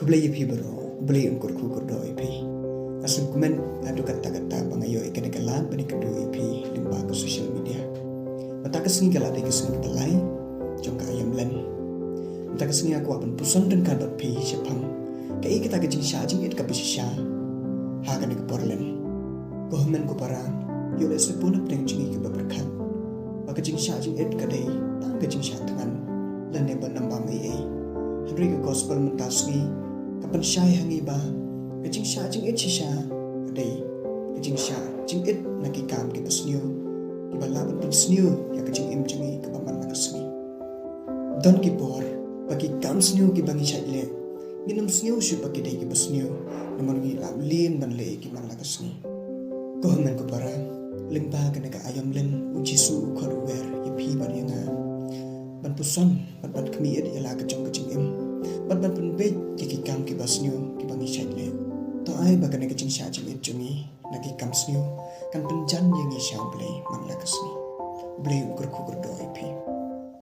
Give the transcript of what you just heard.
Kublai pi baro, kublai ungkur kukur do ipi. Asal komen adu kata-kata bangayo ikan kalam bani kedu ipi limba ke social media. Mata kesengi kala de kesengi talai, jongka ayam len. Mata kesengi aku akan puson dan kabat pi sepang. Kai kita ke jing sha jing it ka bisha. Ha kan ke porlen. Gohmen ko parang yole sepuna peng jingi ke berkat. Maka jing sha jing it ka dei tang ke jing sha tangan. Lan ne ban namba mai ai. Henry ke gospel mentasngi kapan syai hangi ba kecing sya jing it shisha kadai kecing sya jing it naki kam ki pasniu ki balaban pasniu ya kecing im jingi ke baman nakasni don ki por bagi kam sniu ki bangi syai le minum sniu syu bagi dai ki pasniu namun ki lam lin ban le ki man nakasni ko men ko para lingba kana ka ayam len ujisu khor wer ye phi ban yanga ban puson ban kmi it ya la ka jong kecing im ban pun be ki kam ki basnyu ki bangi chat le to ai ba kana kicing sha jing chungi na ki kam snyu kan penjan yang i sha ble man la kasni ble ukur kukur do ipi